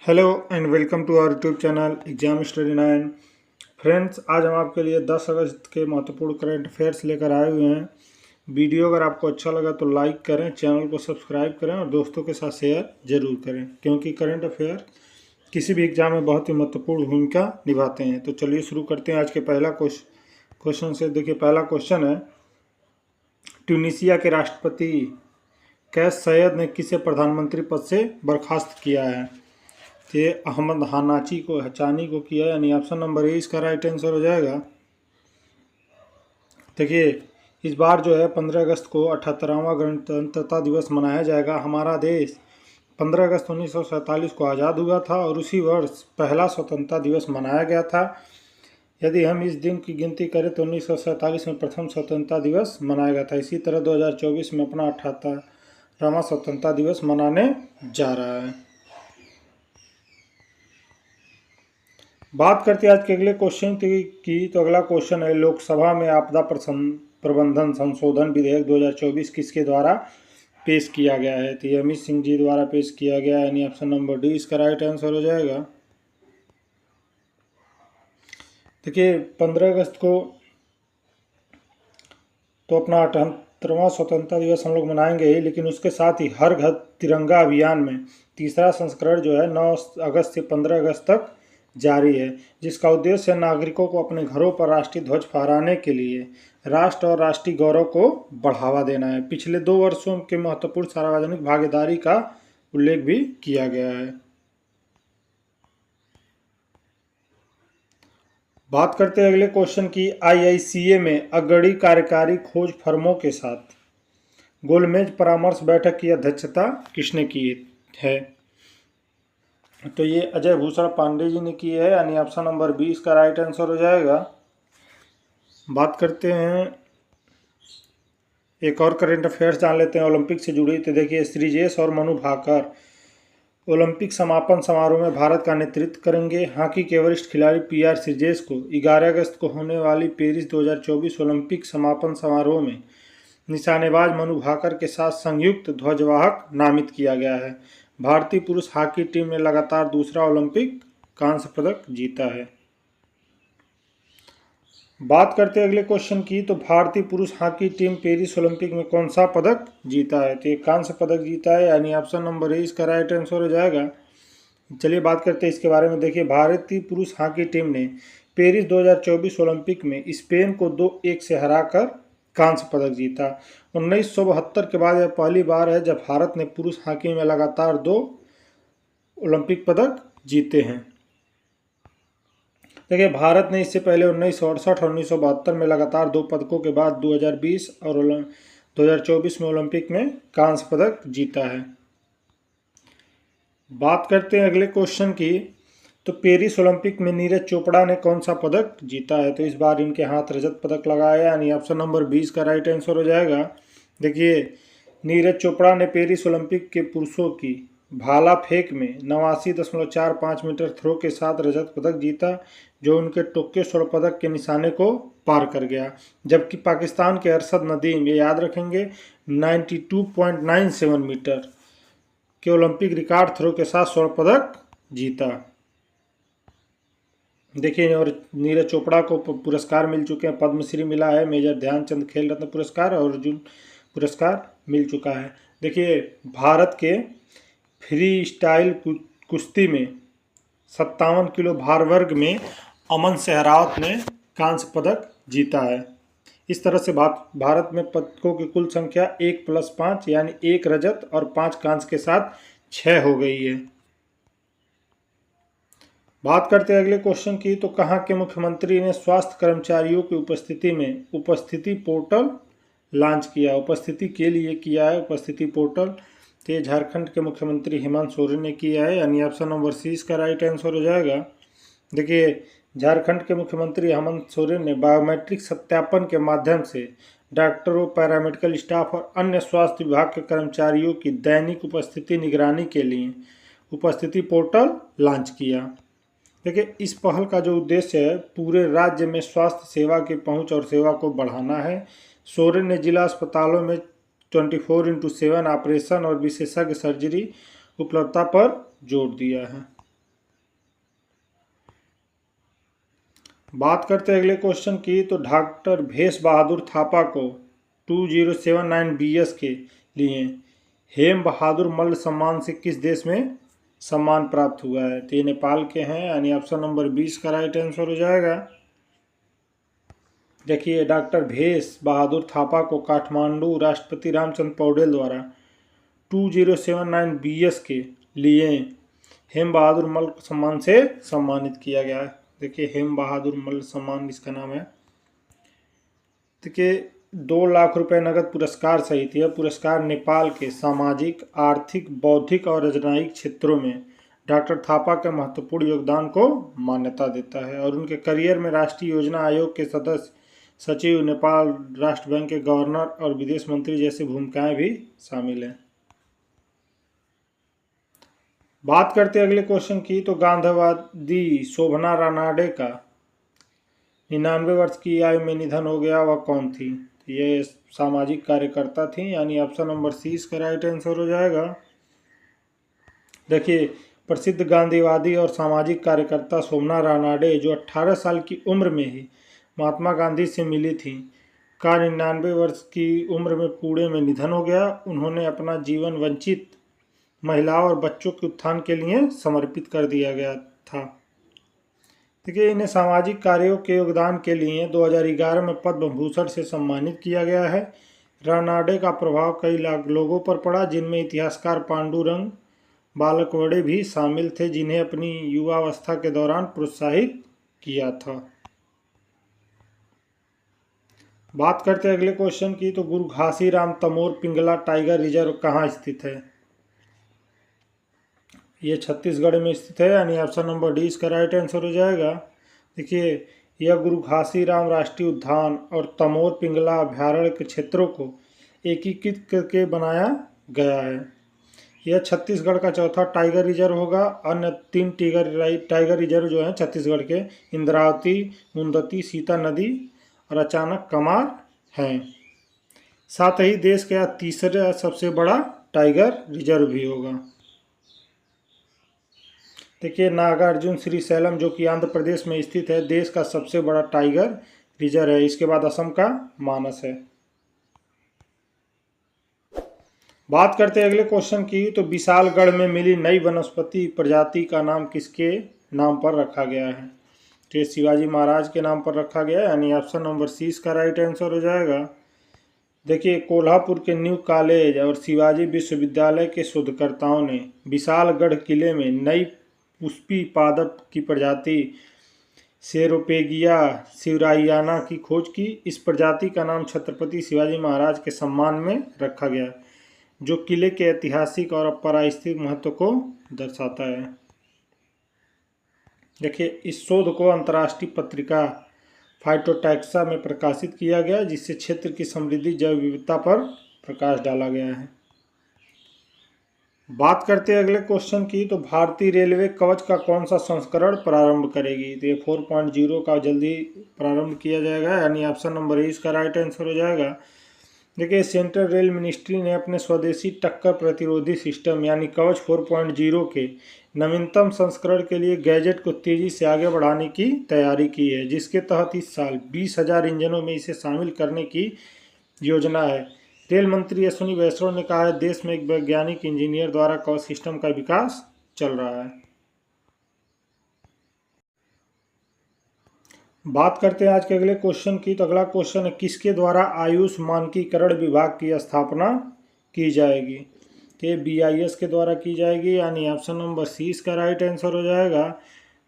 Hello and welcome to our YouTube channel exam study 9। Friends, आज हम आपके लिए 10 अगस्त के महत्वपूर्ण करंट अफेयर्स लेकर आए हुए हैं। वीडियो अगर आपको अच्छा लगा तो लाइक करें, चैनल को सब्सक्राइब करें और दोस्तों के साथ शेयर जरूर करें, क्योंकि करंट अफेयर किसी भी एग्जाम में बहुत ही महत्वपूर्ण भूमिका निभाते हैं। तो चलिए शुरू करते हैं आज के पहला क्वेश्चन से। देखिए, पहला क्वेश्चन है, ट्यूनीशिया के राष्ट्रपति कैस सैयद ने किसे प्रधानमंत्री पद से बर्खास्त किया है? ये अहमद हचानी को किया, यानी ऑप्शन नंबर ए इसका राइट आंसर हो जाएगा। देखिए, इस बार जो है 15 अगस्त को 78वां गणतंत्रता दिवस मनाया जाएगा। हमारा देश 15 अगस्त 1947 को आज़ाद हुआ था और उसी वर्ष पहला स्वतंत्रता दिवस मनाया गया था। यदि हम इस दिन की गिनती करें तो 1947 में प्रथम स्वतंत्रता दिवस मनाया गया था। इसी तरह 2024 में अपना 78वां स्वतंत्रता दिवस मनाने जा रहा है। बात करते हैं आज के अगले क्वेश्चन की। तो अगला क्वेश्चन है, लोकसभा में आपदा प्रबंधन संशोधन विधेयक 2024 किसके द्वारा पेश किया गया है? तो ये अमित सिंह जी द्वारा पेश किया गया है, यानी ऑप्शन नंबर डी इसका राइट आंसर हो जाएगा। देखिए, 15 अगस्त को तो अपना 78वां स्वतंत्रता दिवस हम लोग मनाएंगे ही, लेकिन उसके साथ ही हर घर तिरंगा अभियान में तीसरा संस्करण जो है 9 अगस्त से 15 अगस्त तक जारी है, जिसका उद्देश्य नागरिकों को अपने घरों पर राष्ट्रीय ध्वज फहराने के लिए राष्ट्र और राष्ट्रीय गौरव को बढ़ावा देना है। पिछले 2 वर्षों के महत्वपूर्ण सार्वजनिक भागीदारी का उल्लेख भी किया गया है। बात करते हैं अगले क्वेश्चन की। IICA में अग्रणी कार्यकारी खोज फर्मों के साथ गोलमेज परामर्श बैठक की अध्यक्षता किसने की है? तो ये अजय भूषण पांडे जी ने की है, यानी ऑप्शन नंबर 20 का राइट आंसर हो जाएगा। बात करते हैं, एक और करंट अफेयर्स जान लेते हैं ओलंपिक से जुड़ी। तो देखिए, श्रीजेश और मनु भाकर ओलंपिक समापन समारोह में भारत का नेतृत्व करेंगे। हॉकी के वरिष्ठ खिलाड़ी PR श्रीजेश को 11 अगस्त को होने वाली पेरिस 2024 ओलंपिक समापन समारोह में निशानेबाज मनु भाकर के साथ संयुक्त ध्वजवाहक नामित किया गया है। भारतीय पुरुष हॉकी टीम ने लगातार दूसरा ओलंपिक कांस्य पदक जीता है। बात करते हैं अगले क्वेश्चन की। तो भारतीय पुरुष हॉकी टीम पेरिस ओलंपिक में कौन सा पदक जीता है? तो ये कांस्य पदक जीता है, यानी ऑप्शन नंबर ए इसका राइट आंसर हो जाएगा। चलिए बात करते हैं इसके बारे में। देखिए, भारतीय पुरुष हॉकी टीम ने पेरिस 2024 ओलंपिक में स्पेन को 2-1 से हराकर कांस्य पदक जीता। 1972 के बाद यह पहली बार है जब भारत ने पुरुष हॉकी में लगातार 2 ओलंपिक पदक जीते हैं। देखिए, भारत ने इससे पहले 1968 और 1972 में लगातार 2 पदकों के बाद 2020 और 2024 में ओलंपिक में कांस्य पदक जीता है। बात करते हैं अगले क्वेश्चन की। तो पेरिस ओलंपिक में नीरज चोपड़ा ने कौन सा पदक जीता है? तो इस बार इनके हाथ रजत पदक लगाया, यानी ऑप्शन नंबर 20 का राइट आंसर हो जाएगा। देखिए, नीरज चोपड़ा ने पेरिस ओलंपिक के पुरुषों की भाला फेंक में 89.45 मीटर थ्रो के साथ रजत पदक जीता, जो उनके टोक्यो स्वर्ण पदक के निशाने को पार कर गया। जबकि पाकिस्तान के अरशद नदीम, ये याद रखेंगे, 92.97 मीटर के ओलंपिक रिकॉर्ड थ्रो के साथ स्वर्ण पदक जीता। देखिए, और नीरज चोपड़ा को पुरस्कार मिल चुके हैं, पद्मश्री मिला है, मेजर ध्यानचंद खेल रत्न पुरस्कार और अर्जुन पुरस्कार मिल चुका है। देखिए, भारत के फ्री स्टाइल कुश्ती में 57 किलो भार वर्ग में अमन सहरावत ने कांस्य पदक जीता है। इस तरह से भारत में पदकों की कुल संख्या 1+5 यानी 1 रजत और 5 कांस्य के साथ 6 हो गई है। बात करते हैं अगले क्वेश्चन की। तो कहाँ के मुख्यमंत्री ने स्वास्थ्य कर्मचारियों की उपस्थिति में उपस्थिति पोर्टल लॉन्च किया? उपस्थिति के लिए किया है उपस्थिति पोर्टल। तो ये झारखंड के मुख्यमंत्री हेमंत सोरेन ने किया है, यानी ऑप्शन नंबर सी इसका राइट आंसर हो जाएगा। देखिए, झारखंड के मुख्यमंत्री हेमंत सोरेन ने बायोमेट्रिक सत्यापन के माध्यम से डॉक्टरों, पैरामेडिकल स्टाफ और अन्य स्वास्थ्य विभाग के कर्मचारियों की दैनिक उपस्थिति निगरानी के लिए उपस्थिति पोर्टल लॉन्च किया। देखिए, इस पहल का जो उद्देश्य है, पूरे राज्य में स्वास्थ्य सेवा की पहुंच और सेवा को बढ़ाना है। सोरेन ने जिला अस्पतालों में 24/7 ऑपरेशन और विशेषज्ञ सर्जरी उपलब्धता पर जोर दिया है। बात करते हैं अगले क्वेश्चन की, तो डॉक्टर भेष बहादुर थापा को 2079 BS के लिए हेम बहादुर मल्ल सम्मान से किस देश में सम्मान प्राप्त हुआ है? तो ये नेपाल के हैं, यानी ऑप्शन नंबर 20 का राइट आंसर हो जाएगा। देखिए, डॉक्टर भेष बहादुर थापा को काठमांडू राष्ट्रपति रामचंद्र पौडेल द्वारा 2079 BS के लिए हेम बहादुर मल्ल सम्मान से सम्मानित किया गया है। देखिए, हेम बहादुर मल्ल सम्मान इसका नाम है। देखिए, 2 लाख रुपए नगद पुरस्कार सहित यह पुरस्कार नेपाल के सामाजिक, आर्थिक, बौद्धिक और राजनयिक क्षेत्रों में डॉक्टर थापा के महत्वपूर्ण योगदान को मान्यता देता है और उनके करियर में राष्ट्रीय योजना आयोग के सदस्य सचिव, नेपाल राष्ट्र बैंक के गवर्नर और विदेश मंत्री जैसी भूमिकाएं भी शामिल हैं। बात करते हैं अगले क्वेश्चन की, तो गांधीवादी शोभना रानाडे का 99 वर्ष की आयु में निधन हो गया, वह कौन थी? ये सामाजिक कार्यकर्ता थी, यानी ऑप्शन नंबर 30 का राइट आंसर हो जाएगा। देखिए, प्रसिद्ध गांधीवादी और सामाजिक कार्यकर्ता शोभना रानाडे, जो 18 साल की उम्र में ही महात्मा गांधी से मिली थी, का 99 वर्ष की उम्र में पुणे में निधन हो गया। उन्होंने अपना जीवन वंचित महिलाओं और बच्चों के उत्थान के लिए समर्पित कर दिया गया था। देखिए, इन्हें सामाजिक कार्यों के योगदान के लिए 2011 में पद्म भूषण से सम्मानित किया गया है। रानाडे का प्रभाव कई लाख लोगों पर पड़ा, जिनमें इतिहासकार पांडुरंग बालकवड़े भी शामिल थे, जिन्हें अपनी युवावस्था के दौरान प्रोत्साहित किया था। बात करते हैं अगले क्वेश्चन की, तो गुरु घासीराम तमोर पिंगला टाइगर रिजर्व कहाँ स्थित है? ये छत्तीसगढ़ में स्थित है, यानी ऑप्शन नंबर 20 इसका राइट आंसर हो जाएगा। देखिए, यह गुरु घासीराम राष्ट्रीय उद्यान और तमोर पिंगला अभ्यारण्य के क्षेत्रों को एकीकृत करके बनाया गया है। यह छत्तीसगढ़ का चौथा टाइगर रिजर्व होगा। अन्य 3 टाइगर रिजर्व जो हैं छत्तीसगढ़ के, इंद्रावती, मुंदती, सीता नदी और अचानक कमार हैं। साथ ही देश का तीसरा सबसे बड़ा टाइगर रिजर्व भी होगा। देखिए, नागार्जुन श्रीशैलम जो कि आंध्र प्रदेश में स्थित है, देश का सबसे बड़ा टाइगर रिजर्व है। इसके बाद असम का मानस है। बात करते हैं अगले क्वेश्चन की, तो विशालगढ़ में मिली नई वनस्पति प्रजाति का नाम किसके नाम पर रखा गया है? तो शिवाजी महाराज के नाम पर रखा गया है, यानी ऑप्शन नंबर 30 का राइट आंसर हो जाएगा। देखिए, कोल्हापुर के न्यू कॉलेज और शिवाजी विश्वविद्यालय के शोधकर्ताओं ने विशालगढ़ किले में नई पुष्पी पादप की प्रजाति सेरोपेगिया शिवरायाना की खोज की। इस प्रजाति का नाम छत्रपति शिवाजी महाराज के सम्मान में रखा गया, जो किले के ऐतिहासिक और पारिस्थितिक महत्व को दर्शाता है। देखिए, इस शोध को अंतर्राष्ट्रीय पत्रिका फाइटोटैक्सा में प्रकाशित किया गया, जिससे क्षेत्र की समृद्धि जैव विविधता पर प्रकाश डाला गया है। बात करते हैं अगले क्वेश्चन की, तो भारतीय रेलवे कवच का कौन सा संस्करण प्रारंभ करेगी? तो ये 4.0 का जल्दी प्रारंभ किया जाएगा, यानी ऑप्शन नंबर 20 का राइट आंसर हो जाएगा। देखिए, सेंट्रल रेल मिनिस्ट्री ने अपने स्वदेशी टक्कर प्रतिरोधी सिस्टम यानी कवच 4.0 के नवीनतम संस्करण के लिए गैजेट को तेजी से आगे बढ़ाने की तैयारी की है, जिसके तहत इस साल 20,000 इंजनों में इसे शामिल करने की योजना है। रेल मंत्री अश्विनी वैष्णव ने कहा है, देश में एक वैज्ञानिक इंजीनियर द्वारा कवच सिस्टम का विकास चल रहा है। बात करते हैं आज के अगले क्वेश्चन की, तो अगला क्वेश्चन है, किसके द्वारा आयुष मानकीकरण विभाग की स्थापना की जाएगी? तो ये BIS के द्वारा की जाएगी, यानी ऑप्शन नंबर 30 का राइट आंसर हो जाएगा।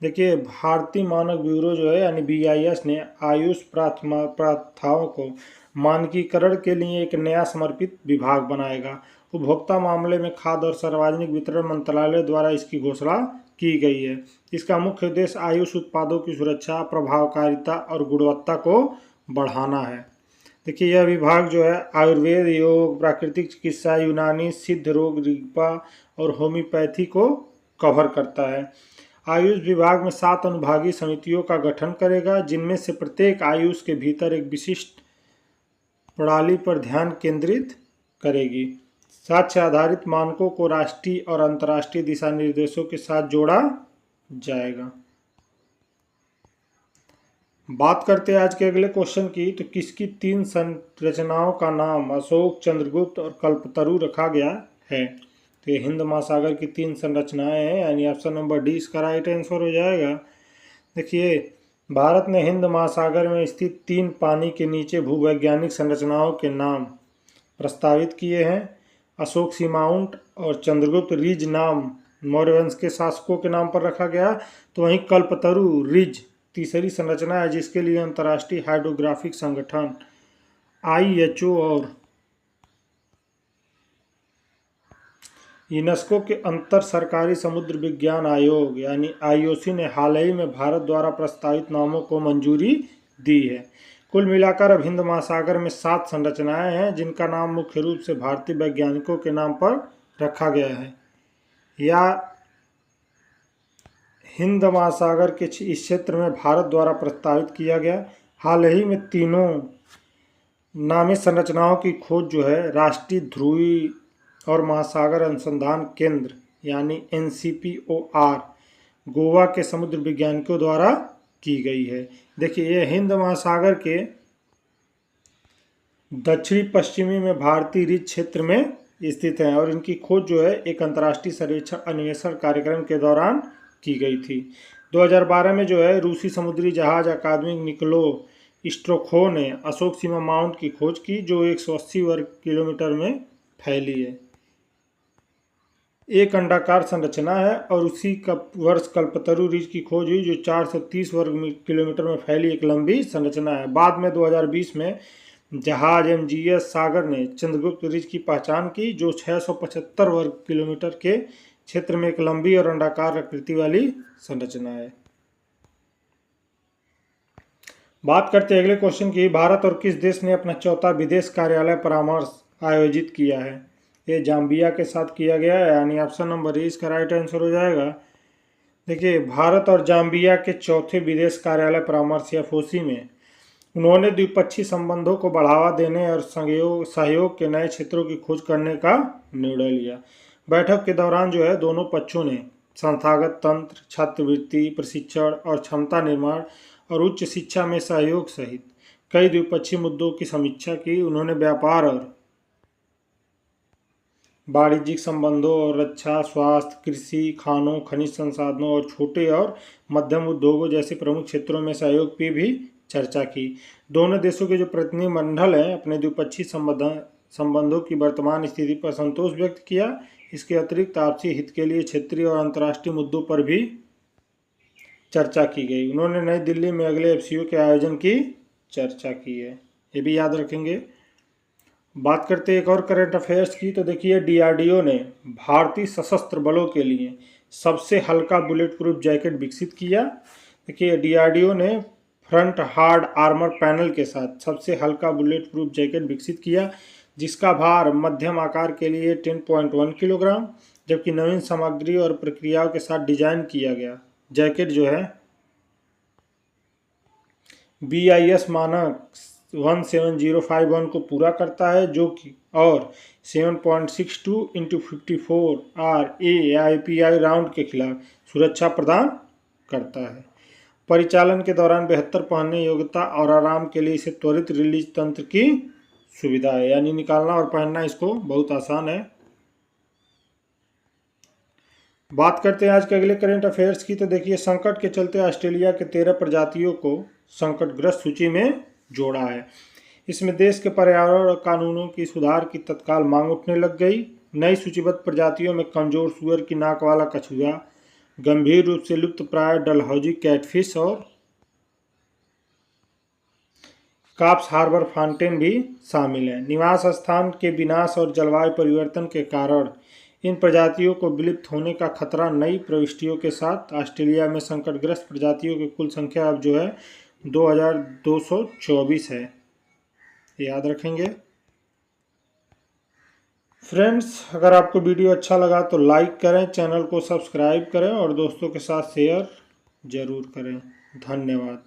देखिए, भारतीय मानक ब्यूरो जो है यानी BIS ने आयुष प्रथाओं को मानकीकरण के लिए एक नया समर्पित विभाग बनाएगा। उपभोक्ता मामले में खाद्य और सार्वजनिक वितरण मंत्रालय द्वारा इसकी घोषणा की गई है। इसका मुख्य उद्देश्य आयुष उत्पादों की सुरक्षा, प्रभावकारिता और गुणवत्ता को बढ़ाना है। देखिए, यह विभाग जो है आयुर्वेद, योग, प्राकृतिक चिकित्सा, यूनानी, सिद्ध रोग, रिग्पा और होम्योपैथी को कवर करता है। आयुष विभाग में 7 अनुभागीय समितियों का गठन करेगा, जिनमें से प्रत्येक आयुष के भीतर एक विशिष्ट प्रणाली पर ध्यान केंद्रित करेगी। साक्ष्य आधारित मानकों को राष्ट्रीय और अंतर्राष्ट्रीय दिशा निर्देशों के साथ जोड़ा जाएगा। बात करते हैं आज के अगले क्वेश्चन की, तो किसकी 3 संरचनाओं का नाम अशोक, चंद्रगुप्त और कल्पतरु रखा गया है? तो ये हिंद महासागर की 3 संरचनाएं हैं, यानी ऑप्शन नंबर डी इसका राइट आंसर हो जाएगा। देखिए, भारत ने हिंद महासागर में स्थित 3 पानी के नीचे भूवैज्ञानिक संरचनाओं के नाम प्रस्तावित किए हैं। अशोक सी माउंट और चंद्रगुप्त रिज नाम मौर्य वंश के शासकों के नाम पर रखा गया। तो वहीं कल्पतरु रिज तीसरी संरचना है, जिसके लिए अंतर्राष्ट्रीय हाइड्रोग्राफिक संगठन IHO और यूनेस्को के अंतर सरकारी समुद्र विज्ञान आयोग यानी IOC ने हाल ही में भारत द्वारा प्रस्तावित नामों को मंजूरी दी है। कुल मिलाकर अब हिंद महासागर में 7 संरचनाएं हैं, जिनका नाम मुख्य रूप से भारतीय वैज्ञानिकों के नाम पर रखा गया है। या हिंद महासागर के इस क्षेत्र में भारत द्वारा प्रस्तावित किया गया हाल ही में तीनों नामित संरचनाओं की खोज जो है राष्ट्रीय ध्रुवीय और महासागर अनुसंधान केंद्र यानी NCPOR गोवा के समुद्र वैज्ञानिकों द्वारा की गई है। देखिए, ये हिंद महासागर के दक्षिणी पश्चिमी में भारतीय रिज क्षेत्र में स्थित है और इनकी खोज जो है एक अंतर्राष्ट्रीय सर्वेक्षण अन्वेषण कार्यक्रम के दौरान की गई थी। 2012 में जो है रूसी समुद्री जहाज अकादमिक निकोलो स्ट्रोखो ने अशोक सीमा माउंट की खोज की, जो 180 वर्ग किलोमीटर में फैली है। एक अंडाकार संरचना है और उसी का वर्ष कल्पतरु रिज की खोज हुई, जो 430 वर्ग किलोमीटर में फैली एक लंबी संरचना है। बाद में 2020 में जहाज MGS सागर ने चंद्रगुप्त रिज की पहचान की, जो 675 वर्ग किलोमीटर के क्षेत्र में एक लंबी और अंडाकार आकृति वाली संरचना है। बात करते हैं अगले क्वेश्चन की, भारत और किस देश ने अपना 4था विदेश कार्यालय परामर्श आयोजित किया है? ये जाम्बिया के साथ किया गया है, यानी ऑप्शन नंबर ए इसका राइट आंसर हो जाएगा। देखिए, भारत और जाम्बिया के 4थे विदेश कार्यालय परामर्श या FOSI में उन्होंने द्विपक्षीय संबंधों को बढ़ावा देने और सहयोग के नए क्षेत्रों की खोज करने का निर्णय लिया। बैठक के दौरान जो है दोनों पक्षों ने संस्थागत तंत्र, छात्रवृत्ति, प्रशिक्षण और क्षमता निर्माण और उच्च शिक्षा में सहयोग सहित कई द्विपक्षीय मुद्दों की समीक्षा की। उन्होंने व्यापार और वाणिज्यिक संबंधों और रक्षा, स्वास्थ्य, कृषि, खानों, खनिज संसाधनों और छोटे और मध्यम उद्योगों जैसे प्रमुख क्षेत्रों में सहयोग की भी चर्चा की। दोनों देशों के जो प्रतिनिधिमंडल हैं अपने द्विपक्षीय संबंधों की वर्तमान स्थिति पर संतोष व्यक्त किया। इसके अतिरिक्त आपसी हित के लिए क्षेत्रीय और अंतर्राष्ट्रीय मुद्दों पर भी चर्चा की गई। उन्होंने नई दिल्ली में अगले FCO के आयोजन की चर्चा की है, ये भी याद रखेंगे। बात करते हैं एक और करंट अफेयर्स की, तो देखिए, DRDO ने भारतीय सशस्त्र बलों के लिए सबसे हल्का बुलेट प्रूफ जैकेट विकसित किया। देखिए, DRDO ने फ्रंट हार्ड आर्मर पैनल के साथ सबसे हल्का बुलेट प्रूफ जैकेट विकसित किया, जिसका भार मध्यम आकार के लिए 10.1 किलोग्राम, जबकि नवीन सामग्री और प्रक्रियाओं के साथ डिजाइन किया गया जैकेट जो है BIS मानक 17051 को पूरा करता है, जो कि और 7.62 × 54 RAIPI राउंड के खिलाफ सुरक्षा प्रदान करता है। परिचालन के दौरान बेहतर पहनने योग्यता और आराम के लिए इसे त्वरित रिलीज तंत्र की सुविधा है, यानी निकालना और पहनना इसको बहुत आसान है। बात करते हैं आज के अगले करंट अफेयर्स की, तो देखिए, संकट के चलते ऑस्ट्रेलिया के 13 प्रजातियों को संकटग्रस्त सूची में जोड़ा है। इसमें देश के पर्यावरण और कानूनों की सुधार की तत्काल मांग उठने लग गई। नई सूचीबद्ध प्रजातियों में कमजोर सुअर की नाक वाला कछुआ, गंभीर रूप से लुप्त प्राय डलहौजी कैटफिश और काप्स हार्बर फाउंटेन भी शामिल हैं। निवास स्थान के विनाश और जलवायु परिवर्तन के कारण इन प्रजातियों को विलुप्त होने का खतरा नई प्रविष्टियों के साथ ऑस्ट्रेलिया में संकटग्रस्त प्रजातियों की कुल संख्या अब जो है 2224 है, याद रखेंगे। फ्रेंड्स, अगर आपको वीडियो अच्छा लगा तो लाइक करें, चैनल को सब्सक्राइब करें और दोस्तों के साथ शेयर ज़रूर करें। धन्यवाद।